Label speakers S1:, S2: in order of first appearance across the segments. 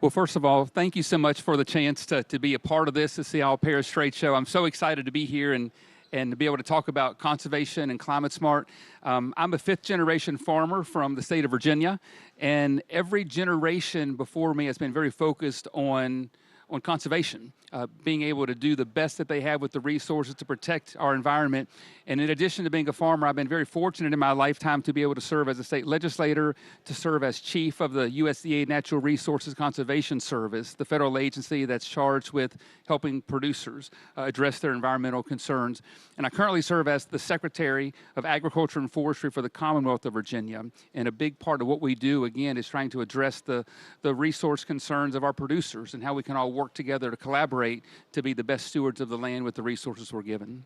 S1: Well, first of all, thank you so much for the chance to be a part of this, the SIAL Paris Trade Show. I'm so excited to be here and to be able to talk about conservation and climate smart. I'm a fifth generation farmer from the state of Virginia, and every generation before me has been very focused on conservation, being able to do the best that they have with the resources to protect our environment. And in addition to being a farmer, I've been very fortunate in my lifetime to be able to serve as a state legislator, to serve as chief of the USDA Natural Resources Conservation Service, the federal agency that's charged with helping producers address their environmental concerns. And I currently serve as the Secretary of Agriculture and Forestry for the Commonwealth of Virginia. And a big part of what we do, again, is trying to address the resource concerns of our producers and how we can all work together to collaborate to be the best stewards of the land with the resources we're given.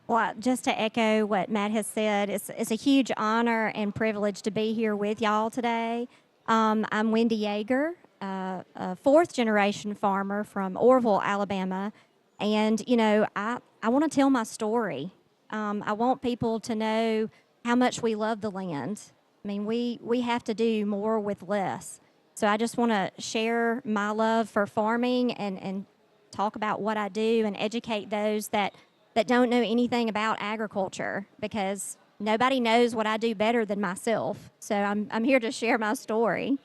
S2: Well, just to echo what Matt has said, it's a huge honor and privilege to be here with y'all today. I'm Wendy YEAGER, a fourth generation farmer from Orville, Alabama. And, you know, I want to tell my story. I want people to know how much we love the land. I mean, we have to do more with less. So I just want to share my love for farming and talk about what I do and educate those that don't know anything about agriculture, because nobody knows what I do better than myself. So I'm here to share my story.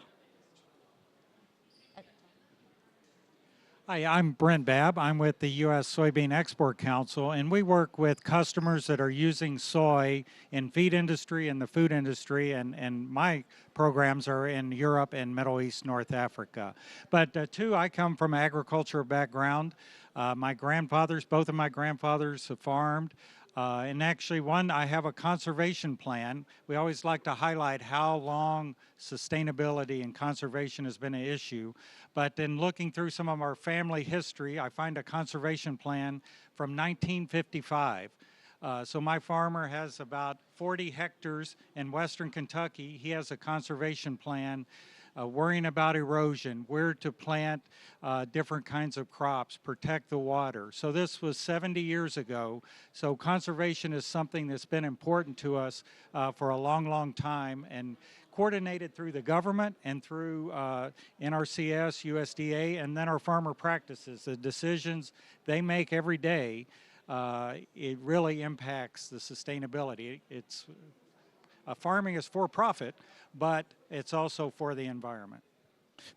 S3: Hi, I'm Brent Babb. I'm with the U.S. Soybean Export Council, and we work with customers that are using soy in feed industry and the food industry, and my programs are in Europe and Middle East, North Africa. But two, I come from an agricultural background. Both of my grandfathers have farmed. And actually, I have a conservation plan. We always like to highlight how long sustainability and conservation has been an issue. But in looking through some of our family history, I find a conservation plan from 1955. So my farmer has about 40 hectares in western Kentucky. He has a conservation plan worrying about erosion, where to plant different kinds of crops, protect the water. So this was 70 years ago. So conservation is something that's been important to us for a long, long time, and coordinated through the government and through NRCS, USDA, and then our farmer practices. The decisions they make every day, it really impacts the sustainability. Farming is for profit, but it's also for the environment.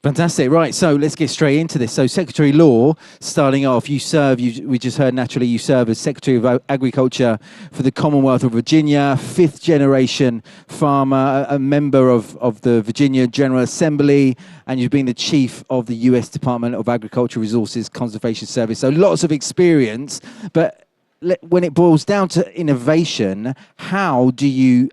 S4: Fantastic. Right, so let's get straight into this. So Secretary Lohr, starting off, we just heard naturally you serve as Secretary of Agriculture for the Commonwealth of Virginia, fifth generation farmer, a member of the Virginia General Assembly, and you've been the chief of the U.S. Department of Agriculture Resources Conservation Service. So lots of experience, but when it boils down to innovation, how do you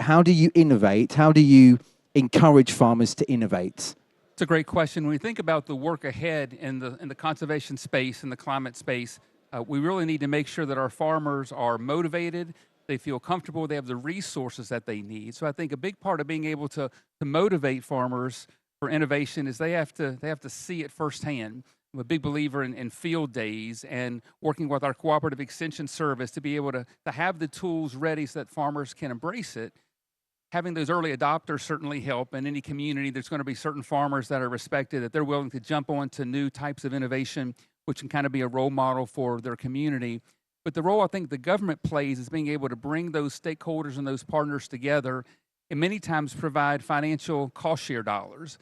S4: innovate? How do you encourage farmers to innovate?
S1: It's a great question. When we think about the work ahead in the conservation space and the climate space, we really need to make sure that our farmers are motivated, they feel comfortable, they have the resources that they need. So I think a big part of being able to motivate farmers for innovation is they have to see it firsthand. I'm a big believer in field days and working with our cooperative extension service to be able to have the tools ready so that farmers can embrace it. Having those early adopters certainly help. In any community, there's going to be certain farmers that are respected, that they're willing to jump on to new types of innovation, which can kind of be a role model for their community. But the role I think the government plays is being able to bring those stakeholders and those partners together and many times provide financial cost share dollars.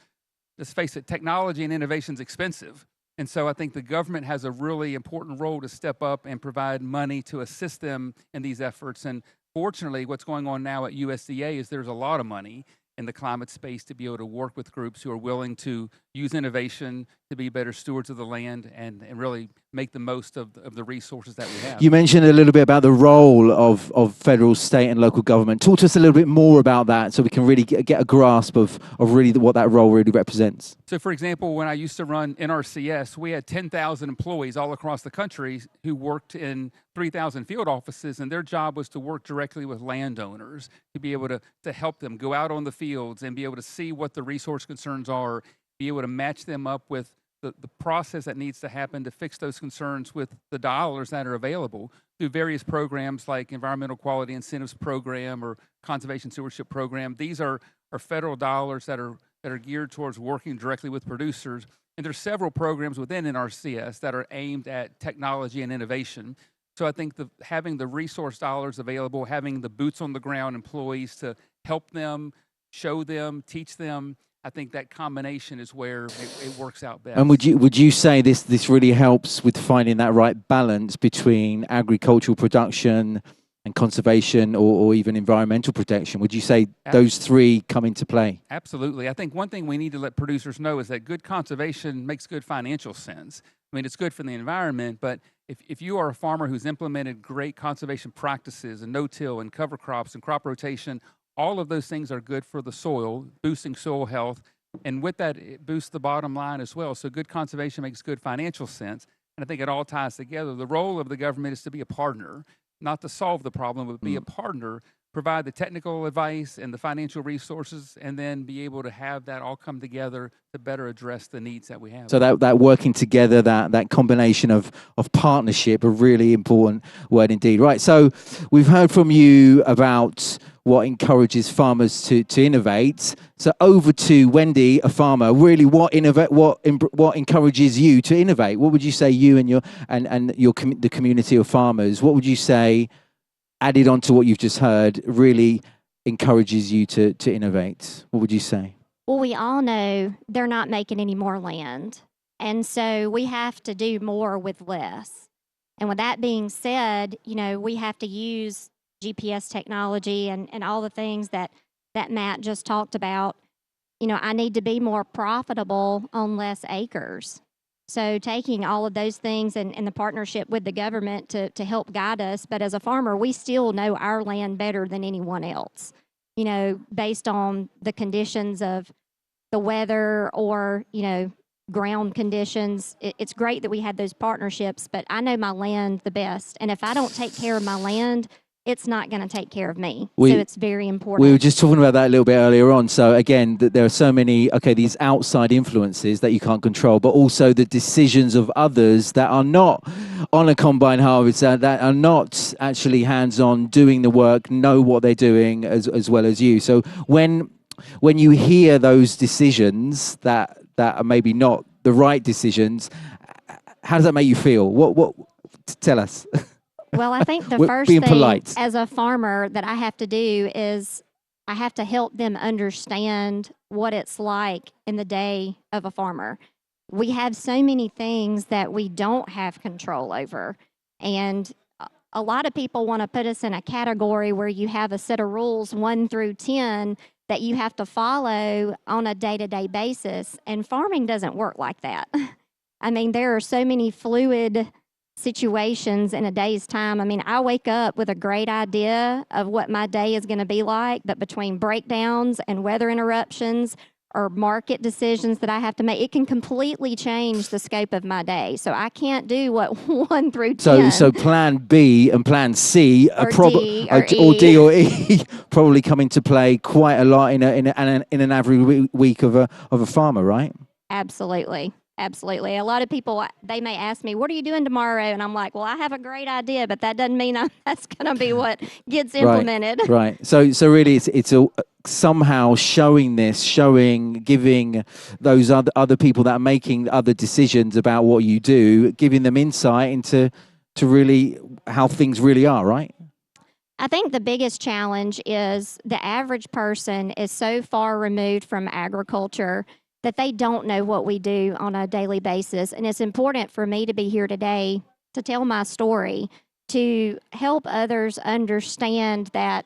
S1: Let's face it, technology and innovation is expensive. And so I think the government has a really important role to step up and provide money to assist them in these efforts. And fortunately, what's going on now at USDA is there's a lot of money in the climate space to be able to work with groups who are willing to use innovation to be better stewards of the land and really make the most of the resources that we have.
S4: You mentioned a little bit about the role of federal, state, and local government. Talk to us a little bit more about that so we can really get a grasp of really what that role really represents.
S1: So, for example, when I used to run NRCS, we had 10,000 employees all across the country who worked in 3,000 field offices, and their job was to work directly with landowners to be able to help them go out on the fields and be able to see what the resource concerns are, be able to match them up with the process that needs to happen to fix those concerns with the dollars that are available through various programs like Environmental Quality Incentives Program or Conservation Stewardship Program. These are federal dollars that are that are geared towards working directly with producers. And there's several programs within NRCS that are aimed at technology and innovation. So I think having the resource dollars available, having the boots on the ground employees to help them, show them, teach them, I think that combination is where it works out best.
S4: And would you say this really helps with finding that right balance between agricultural production and conservation or even environmental protection? Would you say those three come into play?
S1: Absolutely. I think one thing we need to let producers know is that good conservation makes good financial sense. I mean, it's good for the environment, but if you are a farmer who's implemented great conservation practices and no-till and cover crops and crop rotation, all of those things are good for the soil, boosting soil health, and with that, it boosts the bottom line as well. So good conservation makes good financial sense, and I think it all ties together. The role of the government is to be a partner, not to solve the problem, but be a partner, provide the technical advice and the financial resources, and then be able to have that all come together to better address the needs that we have.
S4: So that working together, that combination of partnership, a really important word indeed. Right, so we've heard from you about what encourages farmers to innovate. So over to Wendy, a farmer. Really, what encourages you to innovate? What would you say you and the community of farmers? What would you say, added on to what you've just heard, really encourages you to innovate? What would you say?
S2: Well, we all know they're not making any more land. And so we have to do more with less. And with that being said, we have to use GPS technology and all the things that Matt just talked about. I need to be more profitable on less acres. So taking all of those things and the partnership with the government to help guide us. But as a farmer, we still know our land better than anyone else, based on the conditions of the weather or, ground conditions. It's great that we have those partnerships, but I know my land the best. And if I don't take care of my land, it's not going to take care of me. So it's very important.
S4: We were just talking about that a little bit earlier on. So again, there are so many, these outside influences that you can't control, but also the decisions of others that are not on a combine harvest, that are not actually hands-on doing the work, know what they're doing as well as you. So when you hear those decisions that are maybe not the right decisions, how does that make you feel? What tell us?
S2: Well, I think the first
S4: being
S2: thing
S4: polite
S2: as a farmer that I have to do is I have to help them understand what it's like in the day of a farmer. We have so many things that we don't have control over. And a lot of people want to put us in a category where you have a set of rules 1 through 10 that you have to follow on a day-to-day basis. And farming doesn't work like that. I mean, there are so many fluid situations in a day's time. I mean, I wake up with a great idea of what my day is going to be like, but between breakdowns and weather interruptions or market decisions that I have to make, it can completely change the scope of my day. So I can't do what 1 through 10.
S4: So plan B and plan C
S2: or D or
S4: or
S2: E.
S4: D or E probably come into play quite a lot in an average week of a farmer, right?
S2: Absolutely. Absolutely. A lot of people, they may ask me, what are you doing tomorrow? And I'm like, well, I have a great idea, but that doesn't mean that's going to be what gets implemented.
S4: Right. So really it's somehow giving those other people that are making other decisions about what you do, giving them insight into really how things really are, right?
S2: I think the biggest challenge is the average person is so far removed from agriculture that they don't know what we do on a daily basis. And it's important for me to be here today to tell my story, to help others understand that,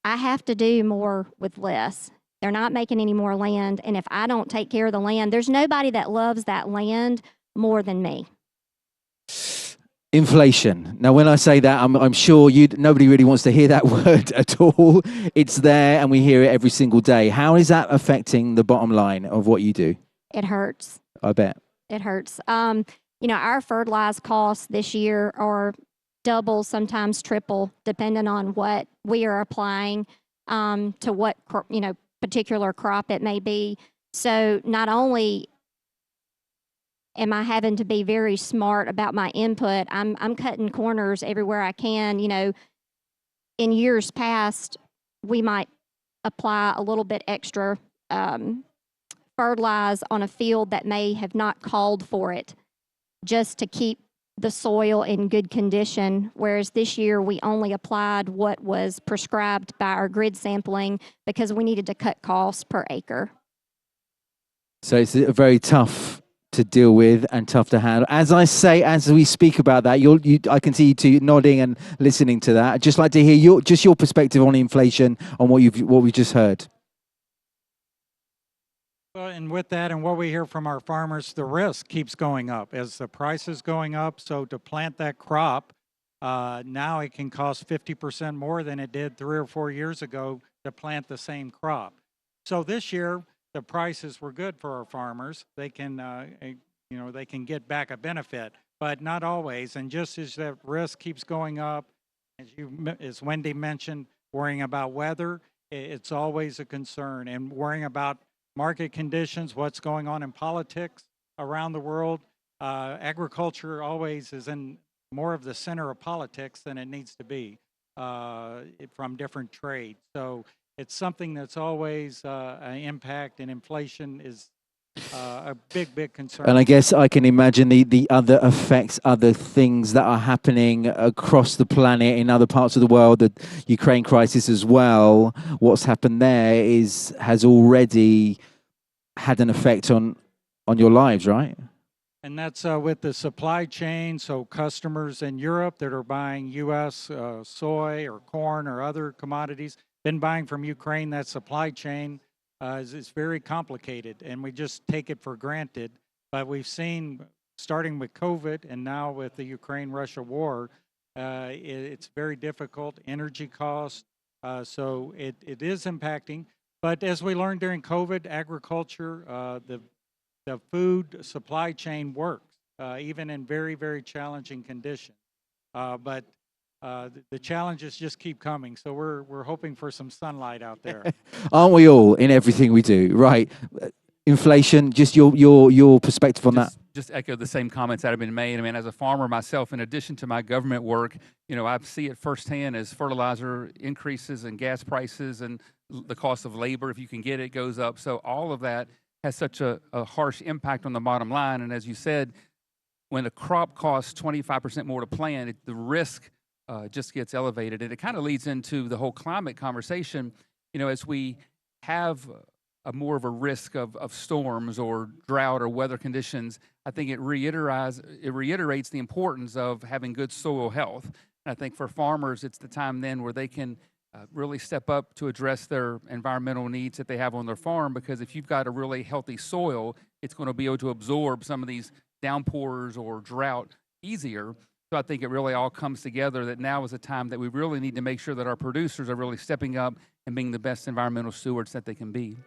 S2: I have to do more with less. They're not making any more land. And if I don't take care of the land, there's nobody that loves that land more than me.
S4: Inflation. Now, when I say that, I'm sure nobody really wants to hear that word at all. It's there, and we hear it every single day. How is that affecting the bottom line of what you do?
S2: It hurts.
S4: I bet.
S2: It hurts. Our fertilizer costs this year are double, sometimes triple, depending on what we are applying to what particular crop it may be. So not only am I having to be very smart about my input, I'm cutting corners everywhere I can. In years past, we might apply a little bit extra fertilize on a field that may have not called for it, just to keep the soil in good condition, whereas this year we only applied what was prescribed by our grid sampling because we needed to cut costs per acre.
S4: So it's very tough to deal with and tough to handle. As I say, as we speak about that, I can see you two nodding and listening to that. I'd just like to hear your perspective on inflation, on what we just heard.
S3: Well, and with that and what we hear from our farmers, the risk keeps going up as the price is going up. So to plant that crop, now it can cost 50% more than it did 3 or 4 years ago to plant the same crop. So this year, the prices were good for our farmers. They can, they can get back a benefit, but not always. And just as that risk keeps going up, as Wendy mentioned, worrying about weather, it's always a concern, and worrying about market conditions, what's going on in politics around the world. Agriculture always is in more of the center of politics than it needs to be from different trades. So it's something that's always an impact, and inflation is a big concern.
S4: And I guess I can imagine the other effects, other things that are happening across the planet in other parts of the world, the Ukraine crisis as well. What's happened there has already had an effect on your lives, right?
S3: And that's with the supply chain. So customers in Europe that are buying U.S. Soy or corn or other commodities, been buying from Ukraine, that supply chain is very complicated, and we just take it for granted. But we've seen, starting with COVID and now with the Ukraine-Russia war, it's very difficult, energy costs. So it is impacting. But as we learned during COVID, agriculture, the food supply chain works, even in very challenging conditions. But the challenges just keep coming. So we're hoping for some sunlight out there.
S4: Aren't we all, in everything we do? Right. Inflation, just your perspective on that.
S1: Just echo the same comments that have been made. I mean, as a farmer myself, in addition to my government work, I see it firsthand as fertilizer increases and gas prices and the cost of labor, if you can get it, goes up. So all of that has such a harsh impact on the bottom line. And as you said, when a crop costs 25% more to plant, the risk just gets elevated. And it kind of leads into the whole climate conversation. As we have more of a risk of storms or drought or weather conditions, I think it reiterates the importance of having good soil health. And I think for farmers, it's the time then where they can really step up to address their environmental needs that they have on their farm, because if you've got a really healthy soil, it's going to be able to absorb some of these downpours or drought easier. So I think it really all comes together that now is a time that we really need to make sure that our producers are really stepping up and being the best environmental stewards that they can be.